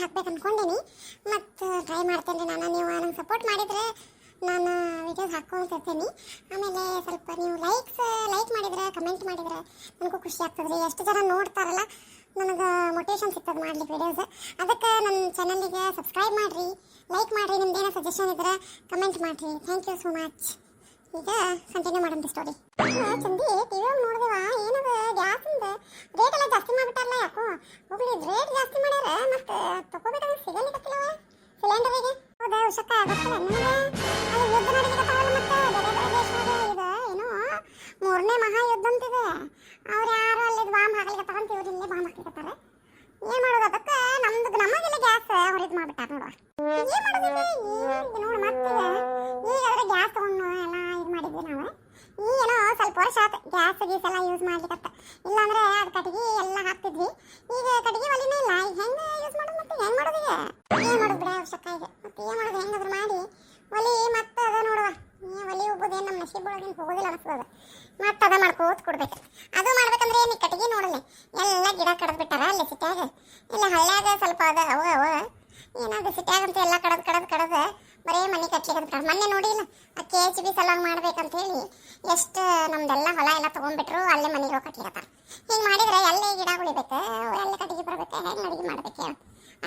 ಹಾಕ್ಬೇಕು ಅನ್ಕೊಂಡೀನಿ. ಮತ್ತು ಟ್ರೈ ಮಾಡ್ತೇನೆ ರೀ ನಾನು. ನೀವು ನಂಗೆ ಸಪೋರ್ಟ್ ಮಾಡಿದರೆ ನಾನು ವಿಡಿಯೋಸ್ ಹಾಕ್ಕೊಳ್ತಿರ್ತೀನಿ. ಆಮೇಲೆ ಸ್ವಲ್ಪ ನೀವು ಲೈಕ್ ಮಾಡಿದರೆ, ಕಮೆಂಟ್ ಮಾಡಿದರೆ ನನಗೂ ಖುಷಿ ಆಗ್ತದೆ ರೀ. ಎಷ್ಟು ಜನ ನೋಡ್ತಾರಲ್ಲ ನನಗೆ ಮೋಟಿವೇಶನ್ ಸಿಗ್ತದೆ ಮಾಡ್ಲಿಕ್ಕೆ ವಿಡಿಯೋಸ್. ಅದಕ್ಕೆ ನನ್ನ ಚಾನಲಿಗೆ ಸಬ್ಸ್ಕ್ರೈಬ್ ಮಾಡಿರಿ, ಲೈಕ್ ಮಾಡಿರಿ, ನಿಮ್ದೇನೋ ಸಜೆಷನ್ ಇದ್ರೆ ಕಮೆಂಟ್ ಮಾಡಿರಿ. Thank you so much. ಈಗ ಕಂಟಿನ್ಯೂ ಮಾಡೋಣ ಸ್ಟೋರಿ. ಚಂದಿ ಟಿವಿ ನೋಡಿದೆವ ಏನದ ಗ್ಯಾಸಿಂದ ರೇಟ್ ಎಲ್ಲ ಜಾಸ್ತಿ ಮಾಡಿಬಿಟ್ಟಾರಲ್ಲ. ಯಾಕೋ ಹೋಗ್ಲಿ ರೇಟ್ ಜಾಸ್ತಿ ಮಾಡ್ಯಾರ. ಮತ್ತೆ ತಗೋಬೇಕಂದ್ರೆ ಸಿಗಲಿಕ್ಕತ್ತಿಲ್ಲವ ಸಿಲಿಂಡರಿಗೆ. ಹೌದಾ ಉಷಕ್ಕ ಗೊತ್ತಿಲ್ಲ ನಿಮಗೆ? ಅದು ಯುದ್ಧ ನಡೀಲಿಕ್ಕತ್ತಾವಲ್ಲ. ಮತ್ತೆ ಬೇರೆ ಬೇರೆ ದೇಶದಾಗ ಇದೆ ಏನೋ 3ನೇ ಮಹಾಯುದ್ಧ ಅಂತಿದೆ. ಅವ್ರು ಯಾರು ಅಲ್ಲಿ ಬಾಂಬ್ ಹಾಕ್ಲಿಕ್ಕತ್ತಾರ ಅಂತ ಇವ್ರು ಇಲ್ಲೇ ಬಾಂಬ್ ಹಾಕ್ಲಿಕ್ಕತ್ತಾರ. ಏನ್ ಮಾಡೋದು? ಅದಕ್ಕೆ ನಮಗೆಲ್ಲ ಗ್ಯಾಸ್ ಹೊರಿದ್ ಮಾಡ್ಬಿಟ್ಟಾರ ನೋಡುವ. ಏನ್ ಮಾಡೋದಿಲ್ಲ ಈಗ ನೋಡು. ಮತ್ತೆ ಈಗ ಅದ್ರ ಗ್ಯಾಸ್ ತಗೊಂಡು ಎಲ್ಲ ಇದು ಮಾಡಿದ್ವಿ ನಾವು. ಏನೋ ಸ್ವಲ್ಪ ವರ್ಷ ಆಯ್ತು ಗ್ಯಾಸ್ ಎಲ್ಲ ಯೂಸ್ ಮಾಡ್ಲಿಕ್ಕತ್ತ. ಇಲ್ಲಾಂದ್ರೆ ಅದು ಕಟ್ಟಿಗೆ ಎಲ್ಲ ಹಾಕ್ತಿದ್ವಿ. ಈಗ ಕಟ್ಟಿಗೆ ಒಲಿನೇ ಇಲ್ಲ. ಈಗ ಹೆಂಗೆ ಯೂಸ್ ಮಾಡೋದು? ಮತ್ತೆ ಹೆಂಗ್ ಮಾಡೋದು? ಈಗ ಏನ್ ಮಾಡೋದು ಬಿಡ ಅವಶ್ಯಕ. ಈಗ ಮತ್ತೆ ಏನ್ ಮಾಡೋದು? ಹೆಂಗಾದ್ರು ಮಾಡಿ ಒಲಿ ಮತ್ತೆ ಅದ ನೋಡುವ. ಒಲಿ ಉಬ್ಬುದೇನು ನಮ್ಮ ನಶೀಬ್ ಒಳಗಿನ ಹೋಗೋದಿಲ್ಲ ಅನಿಸ್ತದ. ಮತ್ತೆ ಅದ ಮಾಡ್ಕೋತ ಕೊಡ್ಬೇಕು. ಅದು ಮಾಡ್ಬೇಕಂದ್ರೆ ಏನು ಕಟ್ಟಿಗೆ ನೋಡಲಿ ಎಲ್ಲ ಗಿಡ ಕಡದ್ ಬಿಟ್ಟಾರ ಅಲ್ಲಿ ಸಿಟ್ಯಾಗ. ಇಲ್ಲ ಹಳ್ಳ್ಯಾಗ ಸ್ವಲ್ಪ ಅದ ಅವ ಏನಾದ್ರು ಸಿಟ್ಯಾಗ ಅಂತ ಎಲ್ಲ ಕಡದ್ ಬರೀ ಮನೆ ಕಟ್ಲಿಕ್ಕೆ ಮೊನ್ನೆ ನೋಡಿಲ್ಲ ಆ KHB ಸಲುವಾಗಿ ಮಾಡ್ಬೇಕಂತ ಹೇಳಿ ಎಷ್ಟು ನಮ್ದೆಲ್ಲ ಹೊಲ ಎಲ್ಲ ತಗೊಂಡ್ಬಿಟ್ರು. ಅಲ್ಲೇ ಮನೆಗೆ ಕಟ್ಲಿಕತ್ತಾರ. ಹಿಂಗೆ ಮಾಡಿದ್ರೆ ಎಲ್ಲೇ ಗಿಡ ಉಳಿಬೇಕು, ಎಲ್ಲೇ ಕಟ್ಟಿಗೆ ಬರ್ಬೇಕು, ಹೆಂಗೆ ಅಡುಗೆ ಮಾಡ್ಬೇಕು ಹೇಳಿ.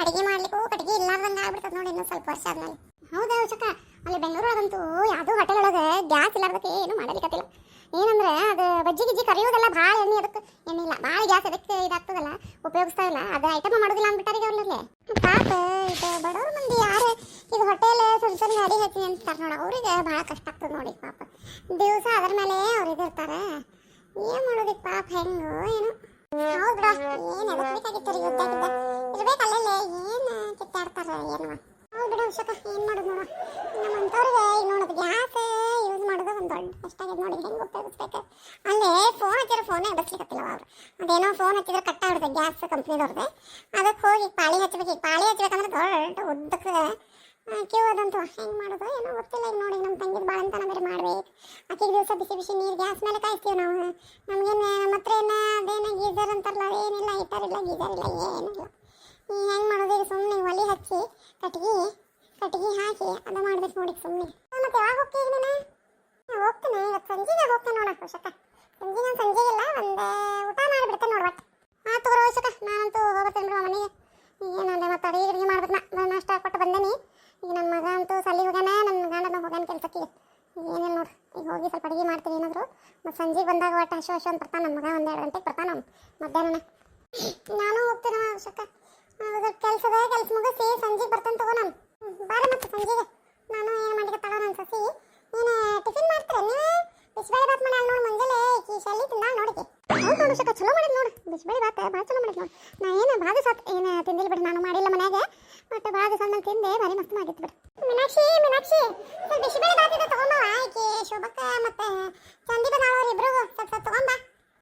ಅಡುಗೆ ಮಾಡ್ಲಿಕ್ಕೂ ಕಟ್ಟಿಗೆ ಇಲ್ಲಾರ್ದಂಗೆ ಆಗ್ಬಿಡ್ತದೆ ನೋಡಿ ಇನ್ನೂ ಸ್ವಲ್ಪ ವರ್ಷ ಆದ್ಮೇಲೆ. ಹೌದಾ ಚಕ್ಕ? ಅಲ್ಲಿ ಬೆಂಗಳೂರೊಳಗಂತೂ ಯಾವುದೋ ಹೋಟೆಲ್ ಒಳಗೆ ಗ್ಯಾಸ್ ಇಲ್ಲಾರ್ದಕ್ಕೆ ಏನು ಮಾಡಲಿಕ್ಕತ್ತಿಲ್ಲ. ಏನಂದ್ರೆ ಅದು ಬಜ್ಜಿ ಗಿಜ್ಜಿ ಕರಿಯೋದೆಲ್ಲ ಭಾಳ ಎಣ್ಣೆ, ಅದಕ್ಕೆ ಎಣ್ಣೆ ಇಲ್ಲ ಭಾಳ ಗ್ಯಾಸ್ ಅದಕ್ಕೆ ಇದಾಗ್ತದಲ್ಲ, ಉಪಯೋಗಿಸ್ತಾ ಇಲ್ಲ. ಅದು ಐಟಮ್ ಮಾಡೋದಿಲ್ಲ ಅಂದ್ಬಿಟ್ಟಾರೀಗ ಅವ್ರಲ್ಲಿ. ಪಾಪ ಇದು ಬಡವ್ರ ಮಂದಿ ಯಾರು ಈಗ ಹೋಟೆಲ್ ಸಣ್ಣ ಗಾಡಿ ಹಚ್ಚಿ ಅಂತಾರೆ ನೋಡ, ಅವ್ರಿಗೆ ಭಾಳ ಕಷ್ಟ ಆಗ್ತದೆ ನೋಡಿ ಪಾಪ. ದಿವಸ ಅದ್ರ ಮೇಲೆ ಅವ್ರು ಇದಿರ್ತಾರೆ. ಏನು ಮಾಡೋದಿಕ್ಕೆ ಪಾಪ ಹೆಂಗೋ ಏನು. ಹೌದು ಬಿಡ, ಏನು ಎದಕ್ಕೆ ಬೇಕಾಗಿತ್ತು ರೀ ಯುದ್ಧ ಇರ್ಬೇಕಲ್ಲೇ. ಏನು ಕಿತ್ತಾಡ್ತಾರೆ ಏನು. ಹೌದು ಬಿಡ ಉಷಕ, ಏನು ಮಾಡೋದು ನೋಡ. ನಮ್ಮಂಥವ್ರಿಗೆ ಈಗ ನೋಡೋದು ಗ್ಯಾಸ್ ಯೂಸ್ ಮಾಡೋದು ಒಂದು ದೊಡ್ಡ ಕಷ್ಟ ಆಗಿದೆ ನೋಡಿ. ಹೆಂಗೆ ಉಪಯೋಗಿಸ್ಬೇಕು? ಅಲ್ಲೇ ಫೋನ್ ಹಚ್ಚಿದ್ರೆ ಫೋನೇ ಎಬ್ಬಿಸ್ಲಿಕ್ಕತ್ತಿಲ್ಲ ಅವರು. ಅದೇನೋ ಫೋನ್ ಹಚ್ಚಿದ್ರೆ ಕಟ್ ಆಗ್ಬಿಡುತ್ತೆ ಗ್ಯಾಸ್ ಕಂಪ್ನಿದವ್ರದ್ದು. ಅದಕ್ಕೆ ಹೋಗಿ ಪಾಳಿ ಹಚ್ಬೇಕು. ಈಗ ಪಾಳಿ ಹಚ್ಬೇಕಂದ್ರೆ ದೊಡ್ಡ ಉದ್ದಕ್ಕೆ ಕ್ಯೂ ಅದಂತೂ. ಹೆಂಗೆ ಮಾಡೋದು ಏನೋ ಗೊತ್ತಿಲ್ಲ. ಈಗ ನೋಡಿ ನಮ್ಮ ತಂಗಿದ ಬಾಳಂತನ ಬೇರೆ ಮಾಡ್ಬೇಕು. ಆಕೆಗೆ ದಿವಸ ಬಿಸಿ ಬಿಸಿ ನೀರು ಗ್ಯಾಸ್ ಮೇಲೆ ಕಾಯಿಸ್ತೀವಿ ನಾವು. ನಮಗೇನು ಮಾತ್ರ ಅದೇನೋ ಗೀಸರ್ ಅಂತಾರಲ್ಲ, ಅದೇನಿಲ್ಲ, ಹೀಟರ್ ಇಲ್ಲ, ಗೀಸರ್ ಇಲ್ಲ, ಏನಿಲ್ಲ. ಹೆಂಗೆ ಮಾಡೋದು? ಈಗ ಸುಮ್ಮನೆ ಒಲಿ ಹಚ್ಚಿ ಕಟ್ಟಿಗೆ ಹಾಕಿ ಅದು ಮಾಡ್ಬೇಕು ನೋಡಿ ಸುಮ್ಮನೆ. ಮತ್ತೆ ಯಾವಾಗ ಹೋಗ್ತೀವಿ ನೀನು? ಹೋಗ್ತೀನಿ ಇವತ್ತು ಸಂಜೆಗೆ ಹೋಗ್ತೇನೆ ನೋಡ ಅವಶ್ಯಕ. ಸಂಜೆಗಿಲ್ಲ, ಒಂದು ಊಟ ಮಾಡಿಬಿಡ್ತೇನೆ ನೋಡು. ಒಟ್ಟು ಆತು ಬರೋ ಅವಶ್ಯಕ. ನಾನಂತೂ ಹೋಗ್ತೇನೆ ಬಿಡುವ ಮನೆಗೆ. ಏನಂದ್ರೆ ಮತ್ತೆ ಅಡಿಗೆ ಮಾಡ್ಬೇಕು. ನಾನು ಅಷ್ಟ ಕೊಟ್ಟು ಬಂದೇನಿ. ಈಗ ನನ್ನ ಮಗ ಅಂತೂ ಸಲ್ಲಿ ಹೋಗ್ಯಾನ, ನನ್ನ ಗಂಡನ ಹೋಗ್ಯಾನ ಕೆಲಸಕ್ಕೆ. ಏನಿಲ್ಲ ನೋಡು, ಈಗ ಹೋಗಿ ಸ್ವಲ್ಪ ಅಡುಗೆ ಮಾಡ್ತೀನಿ ಏನಾದರೂ. ಮತ್ತು ಸಂಜೆಗೆ ಬಂದಾಗ ಒಟ್ಟು ಹಶು ಅಂತ ಬರ್ತಾನೆ ನನ್ನ ಮಗ. 1-2 ಗಂಟೆಗೆ ಬರ್ತಾನೆ ಅವ್ನು ಮಧ್ಯಾಹ್ನ. ನಾನು ಹೋಗ್ತೇನೆ ಅವಶ್ಯಕ. ಕೆಲಸ ಮುಗಿಸಿ ಸಂಜೆಗೆ ಬರ್ತೇನೆ ತಗೋ ನಾನು. ಬಾರ ಮತ್ತೆ ಸಂಜೆಗೆ. ನಾನು ಏನು ಮಾಡ್ಲಿಕ್ಕೆ ನನ್ನ ಸಸಿ ಏನು ಟಿಫಿನ್ ಮಾಡ್ತಾರೆ ನೀವು? ಬಿಸಿಬೇಳೆ ಬಾತ್ ಮಾಡಿ ನೋಡಿ ಮುಂಜಾನೆ ಶಲ್ಲಿ ತಿಂದಾಳ ನೋಡಿಕೆ. ಹೌದು ನೋಡು ಶಕ, ಚಲೋ ಮಾಡಿದ್ ನೋಡು. ಬಿಸಿಬೇಳೆ ಬಾತ್ ಭಾಳ ಚಲೋ ಮಾಡಿದ್ ನೋಡಿ. ನಾ ಏನು ಭಾಳ ದಿವಸ ಏನು ತಿಂದಿಲ್ಲ ಬಿಡಿ, ನಾನು ಮಾಡಿಲ್ಲ ಮನ್ಯಾಗ. ಮತ್ತು ಭಾಳ ದಿವಸ ನಾನು ತಿಂದೆ, ಭಾರಿ ಮಸ್ತ್ ಮಾಡಿತ್ತು ಬಿಡಿ. ಮೀನಾಕ್ಷಿ ಬಿಸಿಬೇಳೆ ಬಾತ್ ಇದೆ ತಗೊಂಬವ. ಆಕೆ ಶೋಭಕ್ಕ ಮತ್ತು ಚಂದಿ ಬಂದಾಳವ್ರು ಇಬ್ರು ಸ್ವಲ್ಪ ತಗೊಂಬ.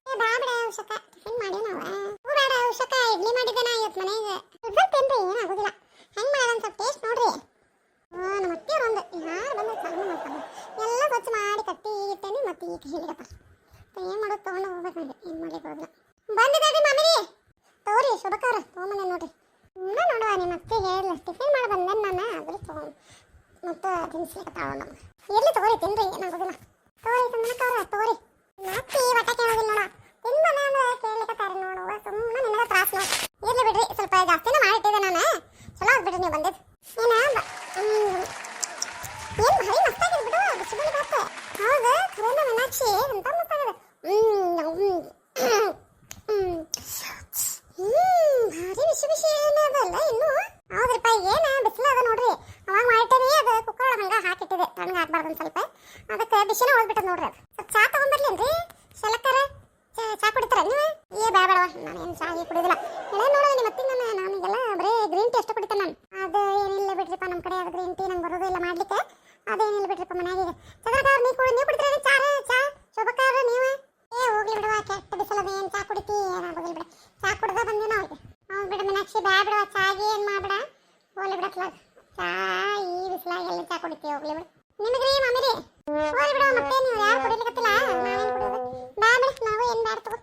ಬಾ ಬಿಡ ಅವಶ್ಯಕ, ಟಿಫಿನ್ ಮಾಡಿ ನಾವು. ಬೇಡ ಅವಶ್ಯಕ, ಇಡ್ಲಿ ಮಾಡಿದ್ದೆ ನಾ ಇವತ್ತು ಮನೆಗೆ. ರಿಸಲ್ಟ್ ಏನ್ರಿ ಏನಾಗೋದಿಲ್ಲ. ಹೆಂಗೆ ಮಾಡೋಣ ಸ್ವಲ್ಪ ಟೇಸ್ಟ್ ನೋಡ್ರಿ. ನಮ್ಮ ಅತ್ತಿಯವ್ರು ಒಂದು ಯಾರು ಬಂದು ಚಾಲು ಮಾಡ್ತಾರೆ. ಎಲ್ಲ ಸ್ವಚ್ಛ ಮಾಡಿ ಕಟ್ಟಿ ಇಟ್ಟೇನೆ. ಮತ್ತೆ ಈಗ ಹೇಳಿಗಪ್ಪ ಏನು ಮಾಡೋದು ತೊಗೊಂಡು ಹೋಗ್ಬೇಕು ನೋಡಿ. ಏನು ಮಾಡ್ಲಿಕ್ಕೆ ಹೋಗಿಲ್ಲ. ಬಂದಿದ್ದೀರಿ ಮಮ್ಮಿ ತಗೋರಿ ಶುಭಕಾರ ತೊಗೊಂಬಂದೆ ನೋಡ್ರಿ. ನೋಡುವ ನಿಮ್ಮ ಅತ್ತೆ ಹೇಳಿಲ್ಲ ಟಿಫಿನ್ ಮಾಡಿ ಬಂದೆ ನಾನು. ಅದ್ರ ತೊಗೊಂಡು ಮತ್ತು ತಿನ್ಸ್ಲಿಕ್ಕೆ ತಗೊಂಡು ಇರ್ಲಿ ತಗೋರಿ ತಿನ್ರಿ, ಏನಾಗೋದಿಲ್ಲ. ತಗೋರಿ ತಂದನಕ್ಕವ್ರ ತಗೋರಿ. ಮತ್ತೆ ಒಟ್ಟಕ್ಕೆ ಹೋಗಿಲ್ಲ ನೋಡ. ತಿನ್ಬಂದ ಅಂದ್ರೆ ಕೇಳಲಿಕ್ಕತ್ತಾರೆ ನೋಡುವ. ಸುಮ್ಮನೆ ನಿನಗೆ ತ್ರಾಸ ನೋಡಿ. ಇರ್ಲಿ ಬಿಡ್ರಿ, ಸ್ವಲ್ಪ ಜಾಸ್ತಿನೇ ಮಾಡಿಟ್ಟಿದ್ದೆ ನಾನು. ಚಲೋ ಆಗ್ಬಿಡ್ರಿ ನೀವು ಬಂದಿದ್ದು. ಏನು ಭಾರಿ ಮಸ್ತಾಗಿದೆ ಬಿಡು ಬಿಸಿಬೇಳೆ ಬಾತ್. ಹೌದು ಖರೇನ ಮೀನಾಕ್ಷಿ ಅಂತ ಮಸ್ತಾಗಿದೆ. ಭಾರಿ ಬಿಸಿ ಏನದಲ್ಲ ಇನ್ನು. ಹೌದ್ರಿಪ್ಪ, ಏನು ಬಿಸಿಲು ಅದ ನೋಡ್ರಿ. ಅವಾಗ ಮಾಡಿಟ್ಟೇನೆ. ಅದು ಕುಕ್ಕರ್ ಒಳಗೆ ಹಂಗೆ ಹಾಕಿಟ್ಟಿದೆ, ತಣ್ಣಗೆ ಹಾಕ್ಬಾರ್ದು ಒಂದು ಸ್ವಲ್ಪ. ಅದಕ್ಕೆ ಬಿಸಿನ ಹೋಗ್ಬಿಟ್ಟದ ನೋಡ್ರಿ. ಅದು ಸ್ವಲ್ಪ ಚಾ ತೊಗೊಂಬರ್ಲೇನ್ರಿ? ಶಲಕ್ಕರ ಚಾ ಕುಡಿತಾರ ನೀವು? ಬೇಡವಾ, ನಾನೇನು ಚಾ ಕುಡಿಯೋದಿಲ್ಲ. ಏನು ನೋಡೋದು ನಿಮ್ಮ ಅತ್ತಿಗೆ ನಾನೀಗೆಲ್ಲ ಬರೀ ಗ್ರೀನ್ ಟೀ ಅಷ್ಟು ಕುಡಿತೇನೆ ನಾನು. ಅದು ಏನಿಲ್ಲ ಬಿಡ್ರಿಪ್ಪ, ನಮ್ಮ ಕಡೆ ಅದು ಗ್ರೀನ್ ಟೀ ನಂಗೆ ಬರೋದು ಇಲ್ಲ ಮಾಡ್ಲಿಕ್ಕೆ. ಅದೇನಿಲ್ಲ ಬಿಡ್ರಿಪ್ಪ ಮನೆಯಾಗ. ಚಂದ್ರಕಾರ್ ನೀವು ಕುಡಿತೀರ ಚಾ? ಶೋಭಕಾರ ನೀವು? ಹೋಗ್ಲಿ ಬಿಡುವ, ಕೆಟ್ಟ ಬಿಸಿಲದ ಏನು ಚಾ ಕುಡಿತಿ? ಏನಾಗೋದಿಲ್ಲ ಬಿಡ. ಚಾ ಕುಡ್ದ ಬಂದೆ ನಾವು. ಹೌದು ಬಿಡ ಮೀನಾಕ್ಷಿ, ಬಿಡುವ ಚಾಗೆ ಏನು ಮಾಡ್ಬಿಡ. ಹೋಗ್ಲಿ ಬಿಡತ್ಲಾಗ ಚಾ ಈ ಬಿಸಿಲಾಗೆಲ್ಲ ಚಾ ಕುಡಿತೀವಿ. ಹೋಗ್ಲಿ ಬಿಡು. ನಿಮಗ್ರಿ ಮಾಮಿರಿ ಹೋಗ್ಲಿ ಬಿಡುವ. ಮತ್ತೆ ನೀವು ಯಾರು ಕುಡಿಲಿಕ್ಕತ್ತಿಲ್ಲ, ನಾವೇನು ಕುಡಿಯೋದು? ಬಿಡ ನಾವು ಏನು ಬ್ಯಾಡ ತಗೋ.